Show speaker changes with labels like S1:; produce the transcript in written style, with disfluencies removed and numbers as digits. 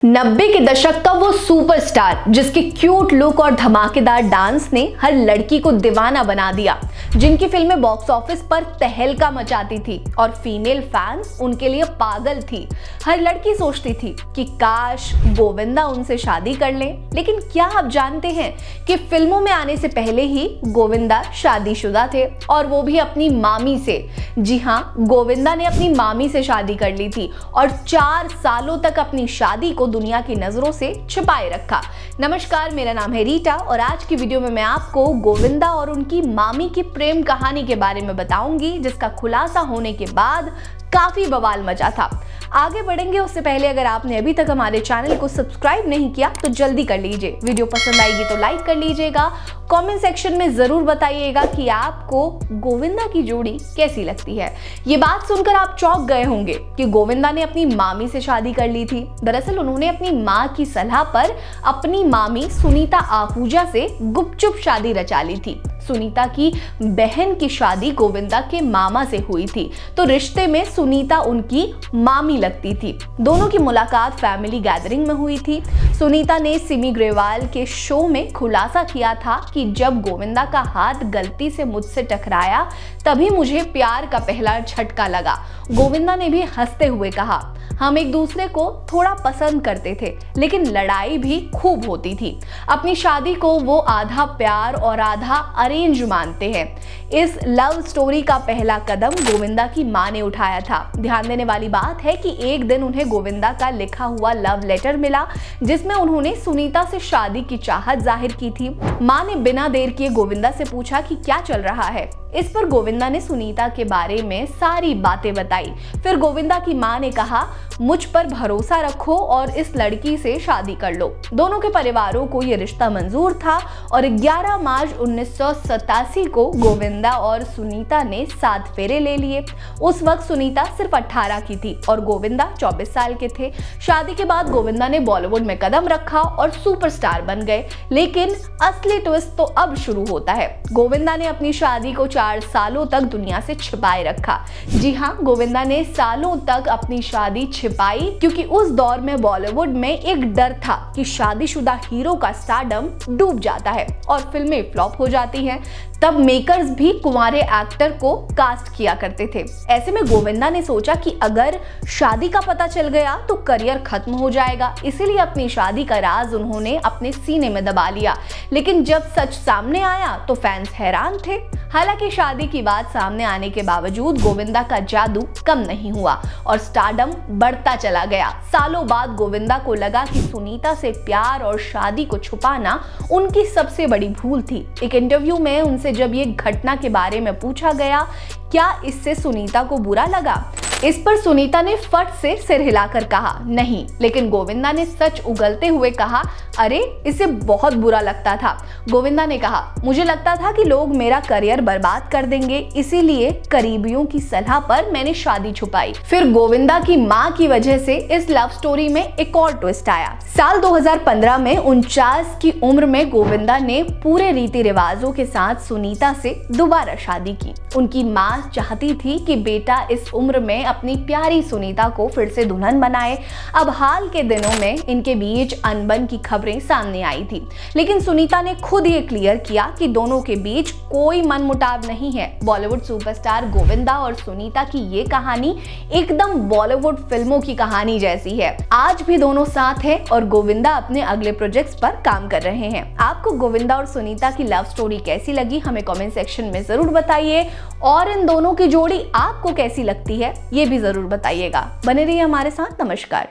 S1: 90 के दशक का वो सुपरस्टार जिसके क्यूट लुक और धमाकेदार डांस ने हर लड़की को दीवाना बना दिया, जिनकी फिल्में बॉक्स ऑफिस पर तहलका मचाती थी और फीमेल फैंस उनके लिए पागल थी। हर लड़की सोचती थी कि काश गोविंदा उनसे शादी कर ले। लेकिन क्या आप जानते हैं कि फिल्मों में आने से पहले ही गोविंदा शादीशुदा थे, और वो भी अपनी मामी से। जी हाँ, गोविंदा ने अपनी मामी से शादी कर ली थी और 4 सालों तक अपनी शादी को दुनिया की नजरों से छिपाए रखा। नमस्कार, मेरा नाम है रीटा और आज की वीडियो में मैं आपको गोविंदा और उनकी मामी की प्रेम कहानी के बारे में बताऊंगी, जिसका खुलासा होने के बाद काफी बवाल मचा था। आगे बढ़ेंगे उससे पहले अगर आपने अभी तक हमारे चैनल को सब्सक्राइब नहीं किया तो जल्दी कर लीजिए। वीडियो पसंद आएगी तो लाइक कर लीजिएगा। कमेंट सेक्शन में जरूर बताइएगा कि आपको गोविंदा की जोड़ी कैसी लगती है। ये बात सुनकर आप चौंक गए होंगे कि गोविंदा ने अपनी मामी से शादी कर ली थी। दरअसल उन्होंने अपनी माँ की सलाह पर अपनी मामी सुनीता आहूजा से गुपचुप शादी रचा ली थी। सुनीता की बहन की शादी गोविंदा के मामा से हुई थी, तो रिश्ते में सुनीता उनकी मामी लगती थी। दोनों की मुलाकात फैमिली गैदरिंग में हुई थी। सुनीता ने सिमी ग्रेवाल के शो में खुलासा किया था कि जब गोविंदा का हाथ गलती से मुझसे टकराया तभी मुझे प्यार का पहला झटका लगा। गोविंदा ने भी हंसते हुए कहा, हम एक दूसरे को थोड़ा पसंद करते थे लेकिन लड़ाई भी खूब होती थी। अपनी शादी को वो आधा प्यार और आधा अरेंज मानते हैं। इस लव स्टोरी का पहला कदम गोविंदा की मां ने उठाया था। ध्यान देने वाली बात है कि एक दिन उन्हें गोविंदा का लिखा हुआ लव लेटर मिला, जिसमें उन्होंने सुनीता से शादी की चाहत जाहिर की थी। मां ने बिना देर किए गोविंदा से पूछा कि क्या चल रहा है। इस पर गोविंदा ने सुनीता के बारे में सारी बातें बताई। फिर गोविंदा की मां ने कहा, मुझ पर भरोसा रखो और इस लड़की से शादी कर लो। दोनों के परिवारों को यह रिश्ता मंजूर था और 11 मार्च 1987 को गोविंदा और सुनीता ने 7 फेरे ले लिए। उस वक्त सुनीता सिर्फ 18 की थी और गोविंदा 24 साल के थे। शादी के बाद गोविंदा ने बॉलीवुड में कदम रखा और सुपरस्टार बन गए। लेकिन असली ट्विस्ट तो अब शुरू होता है। गोविंदा ने अपनी शादी को 4 सालों तक दुनिया से छिपाए रखा। जी हाँ, गोविंदा ने सालों तक अपनी शादी छिपाई क्योंकि उस दौर में बॉलीवुड में एक डर था कि शादीशुदा हीरो का स्टारडम डूब जाता है और फिल्में फ्लॉप हो जाती हैं। तब मेकर्स भी कुंवारे एक्टर को कास्ट किया करते थे। ऐसे में गोविंदा ने सोचा कि अगर शादी का पता चल गया तो करियर खत्म हो जाएगा। इसीलिए अपनी शादी का राज उन्होंने अपने सीने में दबा लिया। लेकिन जब सच सामने आया तो फैंस हैरान थे। हालांकि शादी की बात सामने आने के बावजूद गोविंदा का जादू कम नहीं हुआ और स्टारडम बढ़ता चला गया। सालों बाद गोविंदा को लगा कि सुनीता से प्यार और शादी को छुपाना उनकी सबसे बड़ी भूल थी। एक इंटरव्यू में उनसे जब ये घटना के बारे में पूछा गया, क्या इससे सुनीता को बुरा लगा? इस पर सुनीता ने फट से सिर हिलाकर कहा, नहीं। लेकिन गोविंदा ने सच उगलते हुए कहा, अरे इसे बहुत बुरा लगता था। गोविंदा ने कहा, मुझे लगता था कि लोग मेरा करियर बर्बाद कर देंगे, इसीलिए करीबियों की सलाह पर मैंने शादी छुपाई। फिर गोविंदा की मां की वजह से इस लव स्टोरी में एक और ट्विस्ट आया। साल 2015 में 49 की उम्र में गोविंदा ने पूरे रीति रिवाजों के साथ सुनीता से दोबारा शादी की। उनकी मां चाहती थी कि बेटा इस उम्र में अपनी प्यारी सुनीता को फिर से दुल्हन बनाए। अब हाल के दिनों में इनके बीच अनबन की खबरें सामने आई थी, लेकिन सुनीता ने खुद ये क्लियर किया कि दोनों के बीच कोई मनमुटाव नहीं है। बॉलीवुड सुपरस्टार गोविंदा और सुनीता की ये कहानी एकदम बॉलीवुड फिल्मों की कहानी जैसी है। आज भी दोनों साथ हैं और गोविंदा अपने अगले प्रोजेक्ट्स पर काम कर रहे हैं। आपको गोविंदा और सुनीता की लव स्टोरी कैसी लगी हमें कमेंट सेक्शन में जरूर बताइए, और इन दोनों की जोड़ी आपको कैसी लगती है ये भी जरूर बताइएगा। बने रहिए हमारे साथ। नमस्कार।